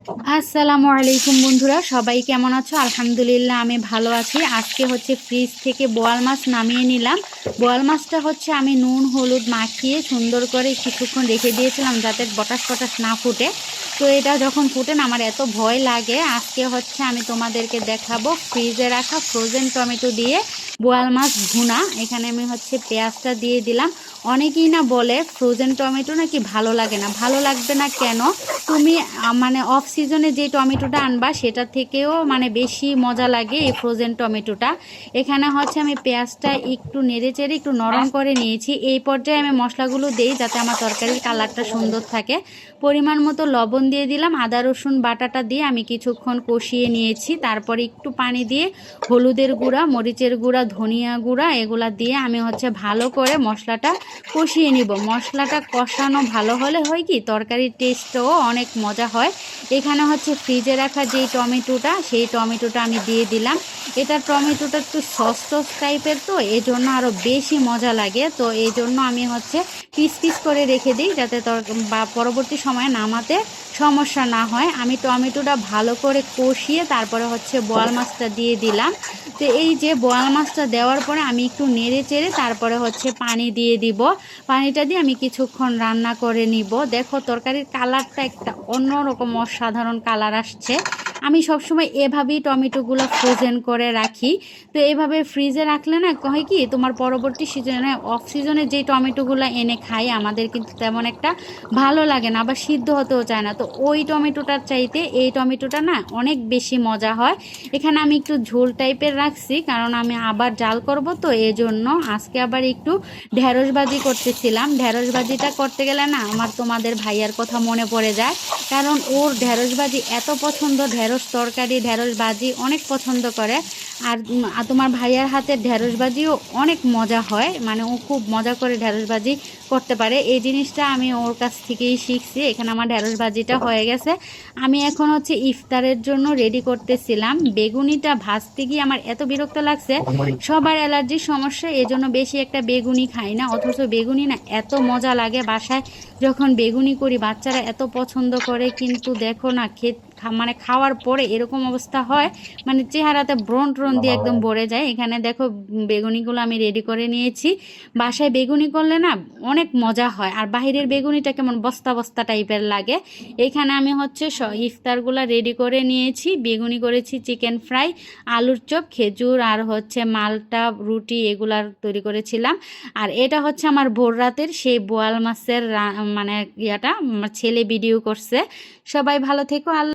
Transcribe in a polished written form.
আসসালামু আলাইকুম বন্ধুরা, সবাই কেমন আছো? আলহামদুলিল্লাহ আমি ভালো আছি। আজকে হচ্ছে ফ্রিজ থেকে বোয়াল মাছ নামিয়ে নিলাম। বোয়াল মাছটা হচ্ছে আমি নুন হলুদ মাখিয়ে সুন্দর করে কিছুক্ষণ রেখে দিয়েছিলাম যাতে পটাশ পটাশ না ফুটে। তো এটা যখন ফুটে না আমার এত ভয় লাগে। আজকে হচ্ছে আমি তোমাদেরকে দেখাবো ফ্রিজে রাখা ফ্রোজেন টমেটো দিয়ে বোয়াল মাছ ভুনা। এখানে আমি হচ্ছে পেঁয়াজটা দিয়ে দিলাম। অনেকেই না বলে ফ্রোজেন টমেটো নাকি ভালো লাগে না। ভালো লাগবে না কেন? তুমি মানে অফ সিজনে যে টমেটোটা আনবা সেটা থেকেও মানে বেশি মজা লাগে এই ফ্রোজেন টমেটোটা। এখানে হচ্ছে আমি পেঁয়াজটা একটু নেড়ে চেড়ে একটু নরম করে নিয়েছি। এই পর্যায়ে আমি মশলাগুলো দেই যাতে আমার তরকারির কালারটা সুন্দর থাকে। পরিমাণ মতো লবণ দিয়ে দিলাম, আদা রসুন বাটাটা দিয়ে আমি কিছুক্ষণ কষিয়ে নিয়েছি। তারপরে একটু পানি দিয়ে হলুদের গুঁড়া, মরিচের গুঁড়া, ধনিয়া গুঁড়া এগুলা দিয়ে আমি হচ্ছে ভালো করে মশলাটা কষিয়ে নিব। মশলাটা কষানো ভালো হলে হয় কি তরকারির টেস্টও অনেক মজা হয়। এখানে হচ্ছে ফ্রিজে রাখা যেই টমেটোটা সেই টমেটোটা আমি দিয়ে দিলাম। এটা টমেটোটা একটু সস সস টাইপের, তো এই জন্য আরও বেশি মজা লাগে। তো এই জন্য আমি হচ্ছে পিস পিস করে রেখে দিই যাতে বা পরবর্তী সময়ে নামাতে সমস্যা না হয়। আমি টমেটোটা ভালো করে কষিয়ে তারপরে হচ্ছে বোয়াল মাছটা দিয়ে দিলাম। তো এই যে বোয়াল মাছটা দেওয়ার পরে আমি একটু নেড়ে চেড়ে তারপরে হচ্ছে পানি দিয়ে দিব। পানিটা দিয়ে আমি কিছুক্ষণ রান্না করে নিব। দেখো তরকারির কালারটা একটা অন্যরকম অসাধারণ কালার আসছে। আমি সবসময় এভাবেই টমেটোগুলো ফ্রোজেন করে রাখি। তো এইভাবে ফ্রিজে রাখলে না হয় কি তোমার পরবর্তী সিজনে অফ সিজনে যে টমেটোগুলো এনে খাই আমাদের কিন্তু তেমন একটা ভালো লাগে না, আবার সিদ্ধ হতেও চায় না। তো ওই টমেটোটার চাইতে এই টমেটোটা না অনেক বেশি মজা হয়। এখানে আমি একটু ঝোল টাইপের রাখছি কারণ আমি আবার জাল করব, তো এই জন্য আজকে আবার একটু ঢেঁড়স ভাজি করতেছিলাম। ঢেঁড়স ভাজিটা করতে গেলে না আমার তোমাদের ভাইয়ার কথা মনে পড়ে যায়, কারণ ওর ঢেঁড়স ভাজি এত পছন্দ, ঢেঁড়স তরকারি ঢেঁড়স ভাজি অনেক পছন্দ করে। আর তোমার ভাইয়ার হাতের ঢেঁড়স ভাজিও অনেক মজা হয়, মানে ও খুব মজা করে ঢেঁড়স ভাজি করতে পারে। এই জিনিসটা আমি ওর কাছ থেকেই শিখছি। এখানে আমার ঢেঁড়স ভাজিটা হয়ে গেছে। আমি এখন হচ্ছে ইফতারের জন্য রেডি করতেছিলাম। বেগুনিটা ভাজতে গিয়ে আমার এত বিরক্ত লাগছে। সবার অ্যালার্জির সমস্যা, এজন্য বেশি একটা বেগুনি খাই না, অথচ বেগুনি না এত মজা লাগে। বাসায় যখন বেগুনি করি বাচ্চারা এত পছন্দ করে, কিন্তু দেখো না মানে খাওয়ার পরে এরকম অবস্থা হয়, মানে চেহারাতে ব্রণ ট্রণ দিয়ে একদম ভরে যায়। এখানে দেখো বেগুনিগুলো আমি রেডি করে নিয়েছি। বাসায় বেগুনি করলে না অনেক মজা হয়, আর বাহিরের বেগুনিটা কেমন বস্তা বস্তা টাইপের লাগে। এখানে আমি হচ্ছে ইফতারগুলো রেডি করে নিয়েছি। বেগুনি করেছি, চিকেন ফ্রাই, আলুর চপ, খেজুর আর হচ্ছে মালটা রুটি এগুলার তৈরি করেছিলাম। আর এটা হচ্ছে আমার ভোর রাতের সেই বোয়াল মাছের মানে ইয়াটা আমার ছেলে ভিডিও করছে। সবাই ভালো থেকো। আল্লাহ।